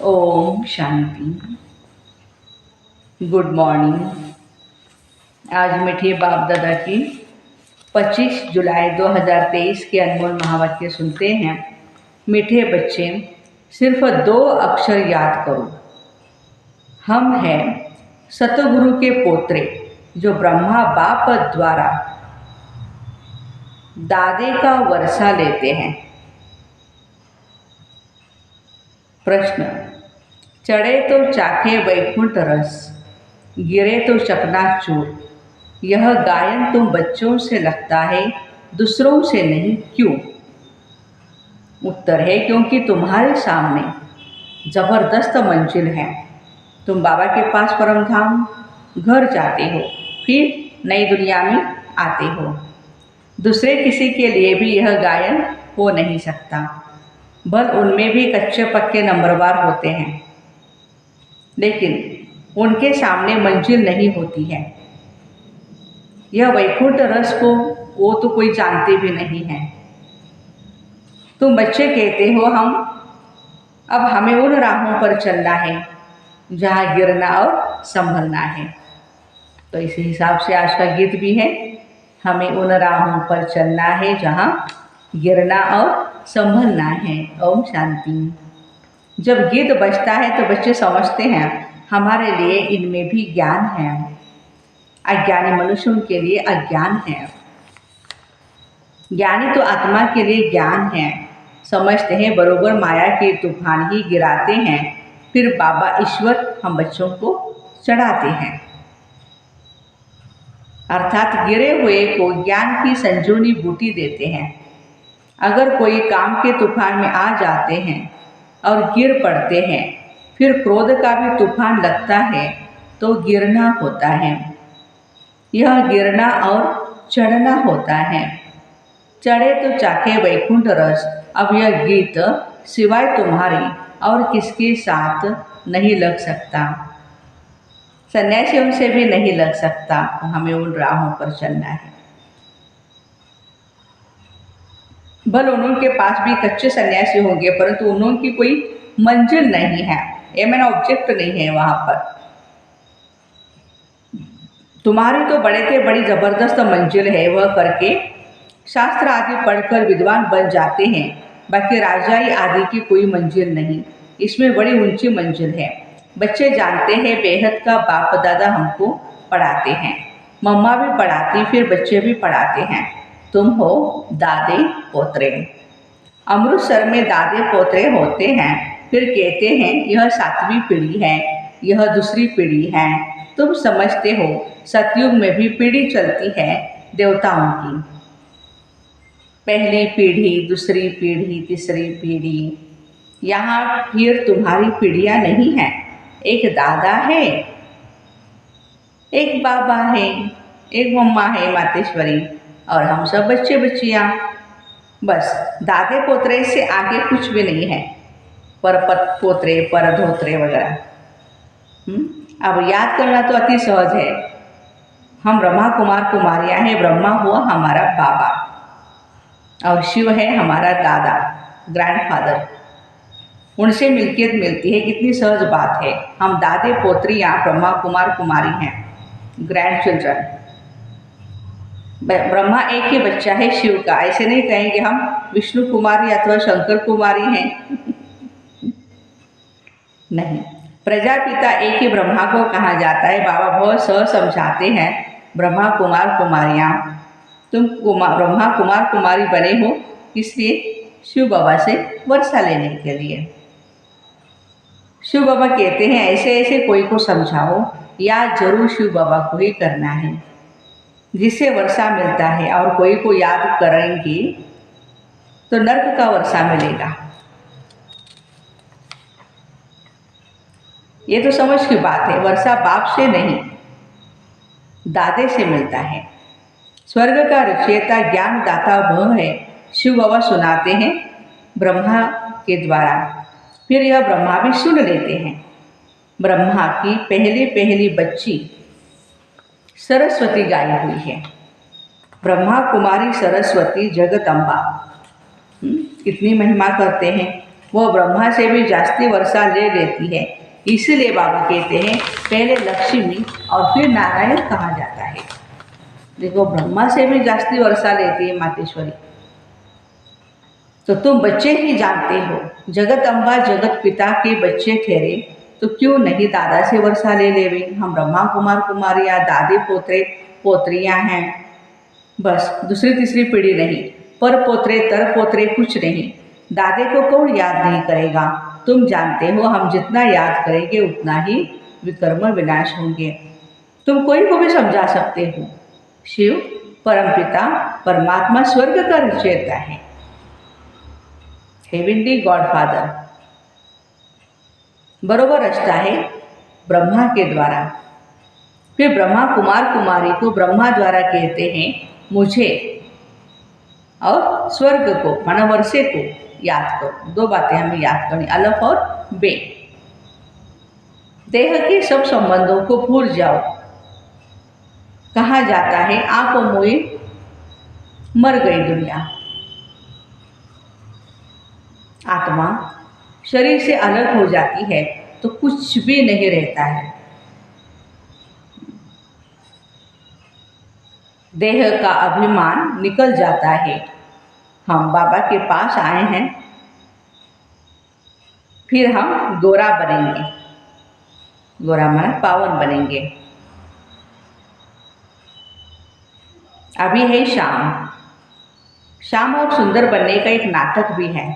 Om Shanti. Good morning. आज मीठे बाप दादा की 25 जुलाई 2023 के अनमोल महावाक्य सुनते हैं। मीठे बच्चे, सिर्फ 2 अक्षर याद करो। हम हैं सतगुरु के पोत्रे जो ब्रह्मा बाप द्वारा दादे का वर्षा लेते हैं। प्रश्न, चढ़े तो चाखे वैकुंठ रस, गिरे तो चकनाचूर। यह गायन तुम बच्चों से लगता है, दूसरों से नहीं, क्यों? उत्तर है क्योंकि तुम्हारे सामने जबरदस्त मंजिल है। तुम बाबा के पास परम धाम घर जाते हो, फिर नई दुनिया में आते हो। दूसरे किसी के लिए भी यह गायन हो नहीं सकता, बल उनमें भी कच्चे पक्के नंबरवार होते हैं, लेकिन उनके सामने मंजिल नहीं होती है। यह वैकुंठ रस को वो तो कोई जानते भी नहीं है। तुम बच्चे कहते हो अब हमें उन राहों पर चलना है जहाँ गिरना और संभलना है। तो इसी हिसाब से आज का गीत भी है, हमें उन राहों पर चलना है जहाँ गिरना और संभलना है। ओम शांति। जब गीत बजता है तो बच्चे समझते हैं हमारे लिए इनमें भी ज्ञान है। अज्ञानी मनुष्यों के लिए अज्ञान है, ज्ञानी तो आत्मा के लिए ज्ञान है। समझते हैं बरोबर माया के तूफान ही गिराते हैं, फिर बाबा ईश्वर हम बच्चों को चढ़ाते हैं। अर्थात गिरे हुए को ज्ञान की संजीवनी बूटी देते हैं। अगर कोई काम के तूफान में आ जाते हैं और गिर पड़ते हैं, फिर क्रोध का भी तूफान लगता है तो गिरना होता है। यह गिरना और चढ़ना होता है। चढ़े तो चाखे वैकुंठ रस। अब यह गीत सिवाय तुम्हारे और किसके साथ नहीं लग सकता, सन्यासियों से भी नहीं लग सकता। हमें उन राहों पर चलना है। भले उनके पास भी कच्चे सन्यासी होंगे, परंतु उन्होंने कोई मंजिल नहीं है, एम एन ऑब्जेक्ट नहीं है वहाँ पर। तुम्हारी तो बड़े से बड़ी जबरदस्त मंजिल है, वह करके शास्त्र आदि पढ़कर विद्वान बन जाते हैं। बाकी राजाई आदि की कोई मंजिल नहीं, इसमें बड़ी ऊंची मंजिल है। बच्चे जानते हैं बेहद का बाप दादा हमको पढ़ाते हैं, मम्मा भी पढ़ाती, फिर बच्चे भी पढ़ाते हैं। तुम हो दादे पोतरे। अमृतसर में दादे पोतरे होते हैं, फिर कहते हैं यह 7वीं पीढ़ी है, यह दूसरी पीढ़ी है। तुम समझते हो सतयुग में भी पीढ़ी चलती है देवताओं की। पहली पीढ़ी, दूसरी पीढ़ी, तीसरी पीढ़ी। यहाँ फिर तुम्हारी पीढ़ियाँ नहीं हैं। एक दादा है, एक बाबा है, एक मम्मा है मातेश्वरी, और हम सब बच्चे बच्चियाँ। बस दादे पोतरे से आगे कुछ भी नहीं है, पर पोतरे, पर धोतरे वगैरह। अब याद करना तो अति सहज है। हम ब्रह्मा कुमार कुमारियाँ हैं। ब्रह्मा हुआ हमारा बाबा और शिव है हमारा दादा, ग्रैंडफादर। उनसे मिल्कियत मिलती है, कितनी सहज बात है। हम दादे पोत्रियाँ ब्रह्मा कुमार कुमारी हैं, ग्रैंड चिल्ड्रन। ब्रह्मा एक ही बच्चा है शिव का। ऐसे नहीं कहेंगे हम विष्णु कुमारी अथवा शंकर कुमारी हैं नहीं, प्रजापिता एक ही ब्रह्मा को कहा जाता है। बाबा बहुत सहज समझाते हैं, ब्रह्मा कुमार कुमारियाँ, तुम ब्रह्मा कुमार कुमारी बने हो इसलिए शिव बाबा से वर्षा लेने के लिए। शिव बाबा कहते हैं ऐसे ऐसे कोई को समझाओ, याद जरूर शिव बाबा को ही करना है, जिससे वर्षा मिलता है। और कोई को याद करेंगे तो नर्क का वर्षा मिलेगा। ये तो समझ की बात है। वर्षा बाप से नहीं, दादे से मिलता है। स्वर्ग का रचयिता ज्ञान दाता वह है, शिव बाबा सुनाते हैं ब्रह्मा के द्वारा, फिर यह ब्रह्मा भी सुन लेते हैं। ब्रह्मा की पहली पहली बच्ची सरस्वती गाई हुई है। ब्रह्मा कुमारी सरस्वती जगदम्बा, कितनी महिमा करते हैं। वह ब्रह्मा से भी जास्ती वर्षा ले लेती है। इसीलिए बाबा कहते हैं पहले लक्ष्मी और फिर नारायण कहा जाता है। देखो, ब्रह्मा से भी जास्ती वर्षा लेती है मातेश्वरी। तो तुम बच्चे ही जानते हो, जगत अम्बा जगत पिता के बच्चे ठहरे तो क्यों नहीं दादा से वर्षा ले लेवे। हम ब्रह्मा कुमार कुमारियाँ, दादी पोतरे पोत्रियाँ हैं, बस दूसरी तीसरी पीढ़ी नहीं। पर पोतरे तर पोतरे कुछ नहीं। दादे को कौन याद नहीं करेगा। तुम जानते हो हम जितना याद करेंगे उतना ही विकर्म विनाश होंगे। तुम कोई को भी समझा सकते हो। शिव परमपिता परमात्मा स्वर्ग का रचयिता है, हेवनली गॉडफादर। बरोबर रचता है ब्रह्मा के द्वारा। फिर ब्रह्मा कुमार कुमारी को ब्रह्मा द्वारा कहते हैं मुझे और स्वर्ग को माना वर्षे को याद करो। दो बातें हमें याद करनी, अलफ और बे। देह के सब संबंधों को भूल जाओ। कहा जाता है आप मोए मर गई दुनिया। आत्मा शरीर से अलग हो जाती है तो कुछ भी नहीं रहता है। देह का अभिमान निकल जाता है। हम बाबा के पास आए हैं, फिर हम गोरा बनेंगे। गोरा माना पावन बनेंगे। अभी है शाम। शाम और सुंदर बनने का एक नाटक भी है।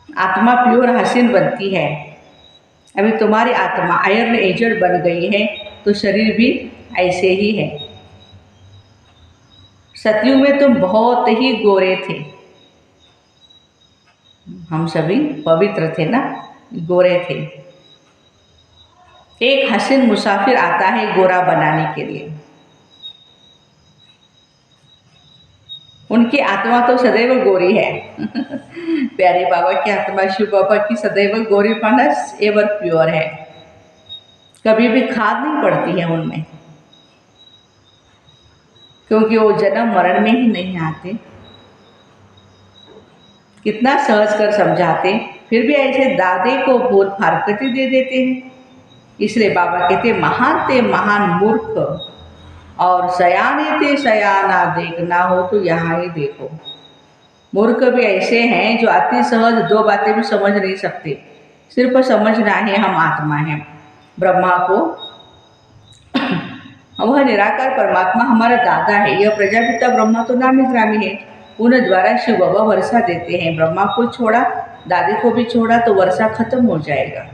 आत्मा प्योर हसीन बनती है। अभी तुम्हारी आत्मा आयरन एजेड बन गई है तो शरीर भी ऐसे ही है। सतयुग में तुम बहुत ही गोरे थे। हम सभी पवित्र थे ना, गोरे थे। एक हसीन मुसाफिर आता है गोरा बनाने के लिए। उनकी आत्मा तो सदैव गोरी है। प्यारे बाबा की आत्मा, शिव बाबा की सदैव गोरी पाना एवर प्योर है। कभी भी खाद नहीं पड़ती है उनमें, क्योंकि वो जन्म मरण में ही नहीं आते। कितना सहज कर समझाते, फिर भी ऐसे दादे को बोल फारकती दे देते हैं। इसलिए बाबा कहते महान ते महान मूर्ख और सयाने ते सयाना, देखना हो तो यहाँ ही देखो। मूर्ख भी ऐसे हैं जो अति सहज दो बातें भी समझ नहीं सकते। सिर्फ समझना है हम आत्मा हैं। ब्रह्मा को वह निराकार परमात्मा हमारा दादा है। यह प्रजापिता ब्रह्मा तो नामी ग्रामी है। उन द्वारा शिव बाबा वर्षा देते हैं। ब्रह्मा को छोड़ा, दादी को भी छोड़ा तो वर्षा खत्म हो जाएगा।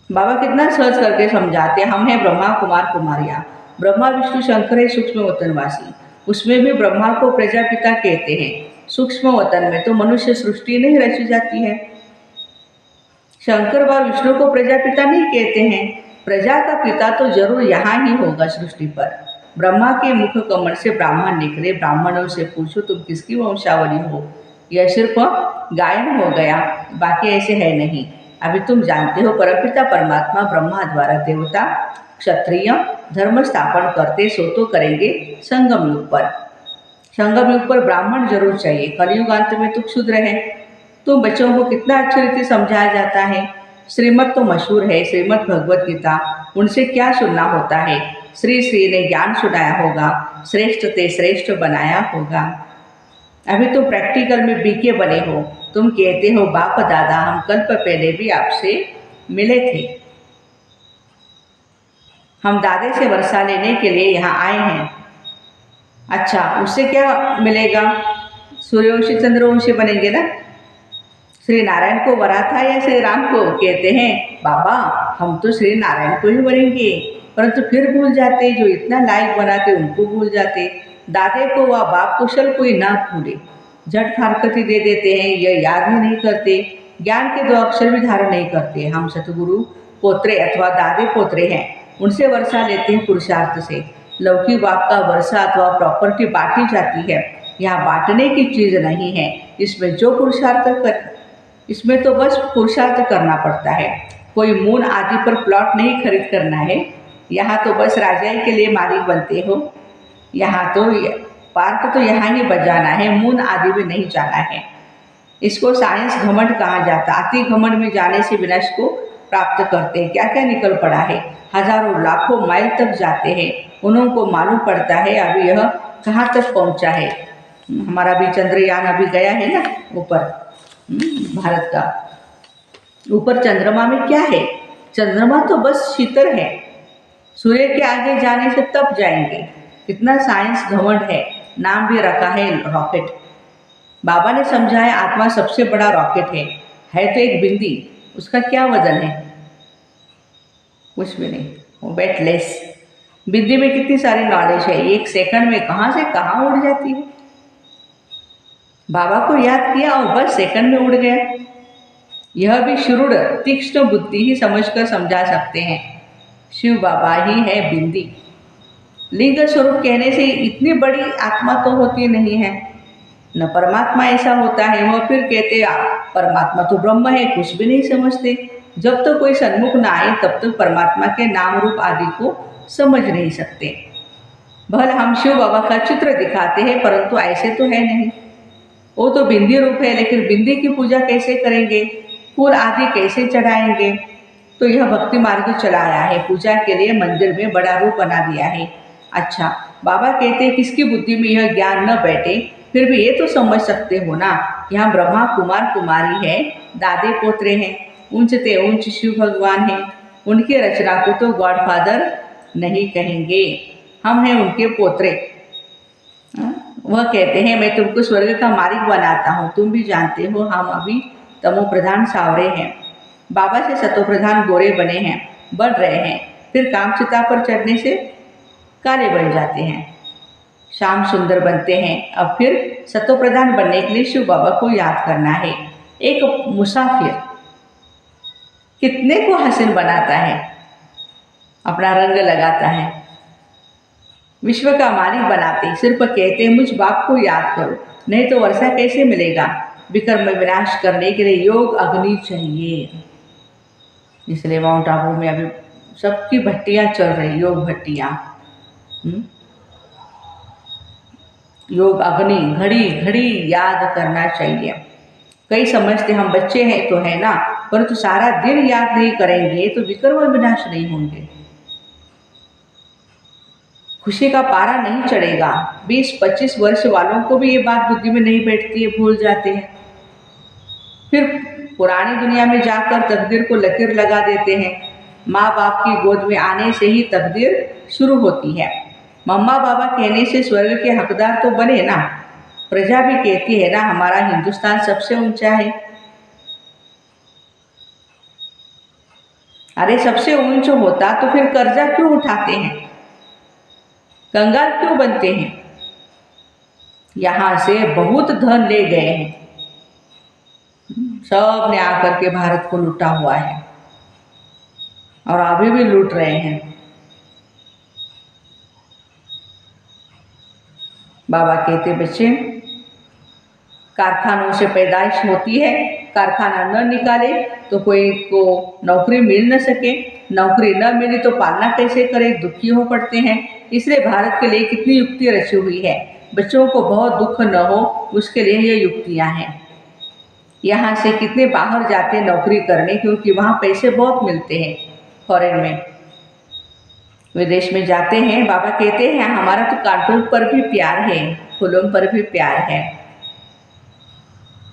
बाबा कितना सहज करके समझाते हैं। हम हैं ब्रह्मा कुमार कुमारियाँ। ब्रह्मा विष्णु शंकर है सूक्ष्म वतनवासी। उसमें भी ब्रह्मा को प्रजापिता कहते हैं। सूक्ष्म वतन में तो मनुष्य सृष्टि नहीं रची जाती है। शंकर व विष्णु को प्रजापिता नहीं कहते हैं। प्रजा का पिता तो जरूर यहाँ ही होगा सृष्टि पर। ब्रह्मा के मुख कमल से ब्राह्मण निकले। ब्राह्मणों से पूछो तुम किसकी वंशावली हो। यह सिर्फ गायन हो गया, बाकी ऐसे है नहीं। अभी तुम जानते हो परमपिता परमात्मा ब्रह्मा द्वारा देवता क्षत्रिय धर्म स्थापन करते, सो तो करेंगे संगम युग पर। संगम युग पर ब्राह्मण जरूर चाहिए। कलयुग अंत में तो क्षुद्र है। तुम बच्चों को कितना अच्छी रीति समझाया जाता है। श्रीमद तो मशहूर है, श्रीमद भगवत गीता। उनसे क्या सुनना होता है। श्री श्री ने ज्ञान सुनाया होगा, श्रेष्ठ ते श्रेष्ठ बनाया होगा। अभी तुम प्रैक्टिकल में बीके बने हो। तुम कहते हो बाप दादा हम कल्प पहले भी आपसे मिले थे। हम दादे से वर्षा लेने के लिए यहाँ आए हैं। अच्छा, उससे क्या मिलेगा। सूर्यवंशी चंद्रवंशी बनेंगे ना। श्री नारायण को वरा था या श्री राम को। कहते हैं बाबा हम तो श्री नारायण को ही बनेंगे, परंतु फिर भूल जाते। जो इतना लायक बनाते उनको भूल जाते। दादे को व बाप कुशल कोई ना भूले, झट फारकती दे देते हैं। यह याद ही नहीं करते, ज्ञान के दो अक्षर भी धारण नहीं करते। हम सतगुरु पोत्रे अथवा दादे पोत्रे हैं, उनसे वर्षा लेते हैं पुरुषार्थ से। लौकिक बाप का वर्षा अथवा प्रॉपर्टी बांटी जाती है। यहाँ बांटने की चीज़ नहीं है। इसमें जो पुरुषार्थ कर, इसमें तो बस पुरुषार्थ करना पड़ता है। कोई मून आदि पर प्लॉट नहीं खरीद करना है। यहाँ तो बस राजाई के लिए मालिक बनते हो। यहाँ तो पार्क तो यहाँ ही बजाना है, मून आदि भी नहीं जाना है। इसको साइंस घमंड कहा जाता। अति घमंड में जाने से विनाश को प्राप्त करते हैं। क्या क्या निकल पड़ा है, हजारों लाखों माइल तक जाते हैं, उनको मालूम पड़ता है अभी यह कहाँ तक पहुँचा है। हमारा भी चंद्रयान अभी गया है ना ऊपर, भारत का। ऊपर चंद्रमा में क्या है, चंद्रमा तो बस शीतल है, सूर्य के आगे जाने से तब जाएंगे। कितना साइंस घमंड है, नाम भी रखा है रॉकेट। बाबा ने समझाया आत्मा सबसे बड़ा रॉकेट है तो एक बिंदी, उसका क्या वजन है, कुछ भी नहीं, वो वेटलेस। बिंदी में कितनी सारी नॉलेज है, एक सेकंड में कहाँ से कहाँ उड़ जाती है। बाबा को याद किया और बस सेकंड में उड़ गया। यह भी शुरूढ़ तीक्ष्ण बुद्धि ही समझकर समझा सकते हैं। शिव बाबा ही है बिंदी। लिंग स्वरूप कहने से इतनी बड़ी आत्मा तो होती नहीं है, न परमात्मा ऐसा होता है। वह फिर कहते परमात्मा तो ब्रह्म है, कुछ भी नहीं समझते। जब तक कोई सन्मुख ना आए तब तक परमात्मा के नाम रूप आदि को समझ नहीं सकते। भले हम शिव बाबा का चित्र दिखाते हैं परंतु ऐसे तो है नहीं। वो तो बिंदी रूप है, लेकिन बिंदी की पूजा कैसे करेंगे, फूल आदि कैसे चढ़ाएंगे। तो यह भक्ति मार्ग चलाया है, पूजा के लिए मंदिर में बड़ा रूप बना दिया है। अच्छा, बाबा कहते हैं किसकी बुद्धि में यह ज्ञान न बैठे, फिर भी ये तो समझ सकते हो ना, यहाँ ब्रह्मा कुमार कुमारी है, दादे पोतरे हैं, ऊंचते ऊंच शिव भगवान हैं। उनके रचना को तो गॉडफादर नहीं कहेंगे, हम हैं उनके पोतरे। वह कहते हैं मैं तुमको स्वर्ग का मालिक बनाता हूँ, तुम भी जानते हो हम अभी तमो प्रधान सावरे हैं, बाबा से सतो प्रधान गोरे बने हैं, बढ़ रहे हैं, फिर कामचिता पर चढ़ने से काले बन जाते हैं, श्याम सुंदर बनते हैं। अब फिर सतो प्रधान बनने के लिए शिव बाबा को याद करना है। एक मुसाफिर कितने को हसीन बनाता है, अपना रंग लगाता है, विश्व का मालिक बनाते, सिर्फ कहते मुझ बाप को याद करो, नहीं तो वर्षा कैसे मिलेगा। विकर्म विनाश करने के लिए योग अग्नि चाहिए। इसलिए माउंट आबू में अभी सबकी भट्टियाँ चल रही, योग भट्टियाँ। योग अग्नि घड़ी घड़ी याद करना चाहिए। कई समझते हम बच्चे हैं तो है ना, परंतु सारा दिन याद नहीं करेंगे तो विकर्म विनाश नहीं होंगे, खुशी का पारा नहीं चढ़ेगा। 20-25 वर्ष वालों को भी ये बात बुद्धि में नहीं बैठती है, भूल जाते हैं। फिर पुरानी दुनिया में जाकर तकदीर को लकीर लगा देते हैं। माँ बाप की गोद में आने से ही तकदीर शुरू होती है। मम्मा बाबा कहने से स्वर्ग के हकदार तो बने ना। प्रजा भी कहती है ना हमारा हिंदुस्तान सबसे ऊंचा है। अरे सबसे ऊंचा होता तो फिर कर्जा क्यों उठाते हैं, कंगाल क्यों बनते हैं। यहाँ से बहुत धन ले गए हैं, सब ने आकर के भारत को लूटा हुआ है और अभी भी लूट रहे हैं। बाबा कहते बच्चे कारखानों से पैदाइश होती है, कारखाना न निकाले तो कोई को नौकरी मिल न सके, नौकरी न मिली तो पालना कैसे करे, दुखी हो पड़ते हैं। इसलिए भारत के लिए कितनी युक्ति रची हुई है, बच्चों को बहुत दुख न हो उसके लिए ये युक्तियाँ हैं। यहाँ से कितने बाहर जाते हैं नौकरी करने, क्योंकि वहाँ पैसे बहुत मिलते हैं। फॉरेन में विदेश में जाते हैं, बाबा कहते हैं हमारा तो कांटों पर भी प्यार है, फूलों पर भी प्यार है।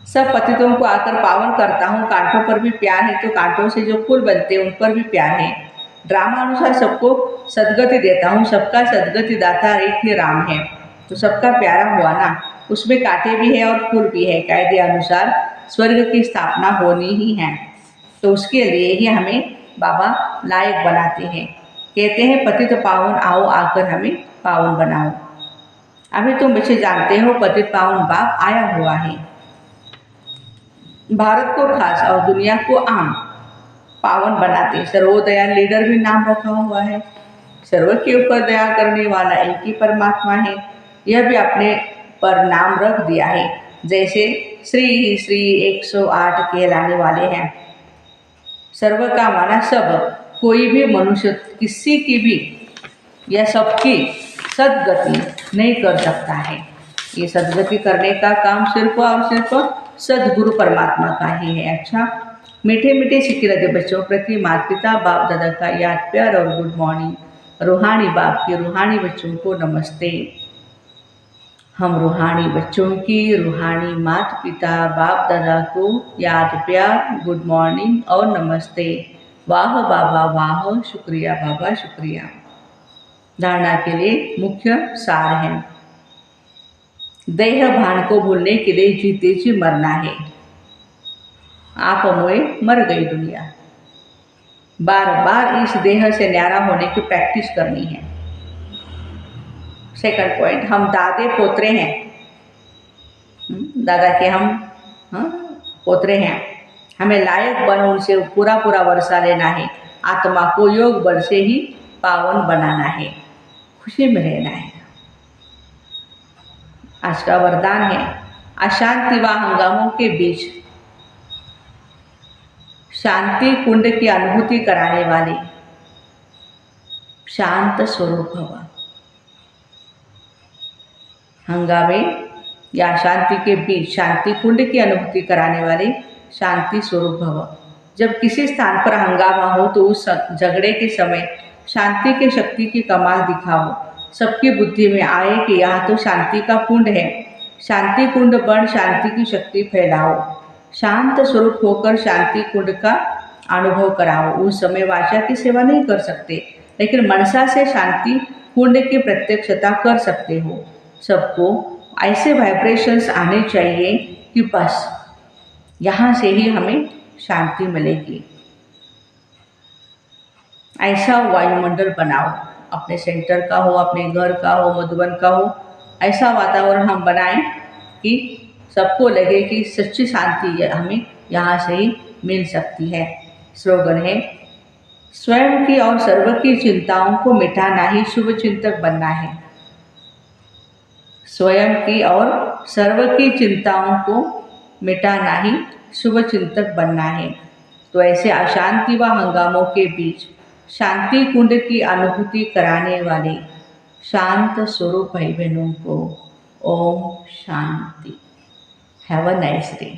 सब पतितों को आकर पावन करता हूँ, कांटों पर भी प्यार है, तो कांटों से जो फूल बनते हैं उन पर भी प्यार है। ड्रामा अनुसार सबको सदगति देता हूँ, सबका सदगति दाता एक ही राम है, तो सबका प्यारा हुआ ना। उसमें कांटे भी है और फूल भी है। कायदे अनुसार स्वर्ग की स्थापना होनी ही है, तो उसके लिए ही हमें बाबा लायक बनाते हैं। कहते हैं पतित पावन आओ आकर हमें पावन बनाओ। अभी तुम बच्चे जानते हो पतित पावन बाप आया हुआ है, भारत को खास और दुनिया को आम पावन बनाते। सर्वोदयाल लीडर भी नाम रखा हुआ है, सर्व के ऊपर दया करने वाला एक ही परमात्मा है, यह भी अपने पर नाम रख दिया है। जैसे श्री श्री 108 कहलाने वाले हैं। सर्व का माना सब, कोई भी मनुष्य किसी की भी या सबकी सद्गति नहीं कर सकता है। ये सद्गति करने का काम सिर्फ और सिर्फ सद्गुरु परमात्मा का ही है। अच्छा, मीठे मीठे सिक्के लगे बच्चों प्रति माता पिता बाप दादा का याद प्यार और गुड मॉर्निंग। रूहानी बाप के रूहानी बच्चों को नमस्ते। हम रूहानी बच्चों की रूहानी माता पिता बाप दादा को याद प्यार गुड मॉर्निंग और नमस्ते। वाह बाबा वाह, शुक्रिया बाबा शुक्रिया। धारणा के लिए मुख्य सार है, देह भान को भूलने के लिए जीते जी मरना है। आप मोए मर गई दुनिया। बार बार इस देह से न्यारा होने की प्रैक्टिस करनी है। सेकंड पॉइंट, हम दादे पोतरे हैं। दादा के हम पोतरे हैं। हमें लायक बन उनसे पूरा पूरा वर्षा लेना है। आत्मा को योग बल से ही पावन बनाना है, खुशी में रहना है। आज का वरदान है, अशांति व हंगामों के बीच शांति कुंड की अनुभूति कराने वाले शांत स्वरूप भव। हंगामे या शांति के बीच शांति कुंड की अनुभूति कराने वाले शांति स्वरूप भव। जब किसी स्थान पर हंगामा हो तो उस झगड़े के समय शांति की शक्ति की कमाल दिखाओ। सबकी बुद्धि में आए कि यह तो शांति का कुंड है। शांति कुंड बन शांति की शक्ति फैलाओ। शांत स्वरूप होकर शांति कुंड का अनुभव कराओ। उस समय वाचा की सेवा नहीं कर सकते, लेकिन मनसा से शांति कुंड की प्रत्यक्षता कर सकते हो। सबको ऐसे वाइब्रेशंस आने चाहिए कि बस यहाँ से ही हमें शांति मिलेगी। ऐसा वायुमंडल बनाओ, अपने सेंटर का हो, अपने घर का हो, मधुबन का हो। ऐसा वातावरण हम बनाएं कि सबको लगे कि सच्ची शांति हमें यहाँ से ही मिल सकती है। स्लोगन है, स्वयं की और सर्व की चिंताओं को मिटाना ही शुभ चिंतक बनना है। स्वयं की और सर्व की चिंताओं को मिटाना ही शुभ चिंतक बनना है। तो ऐसे अशांति व हंगामों के बीच शांति कुंड की अनुभूति कराने वाले शांत स्वरूप भाई बहनों को ओम शांति। Have a nice day.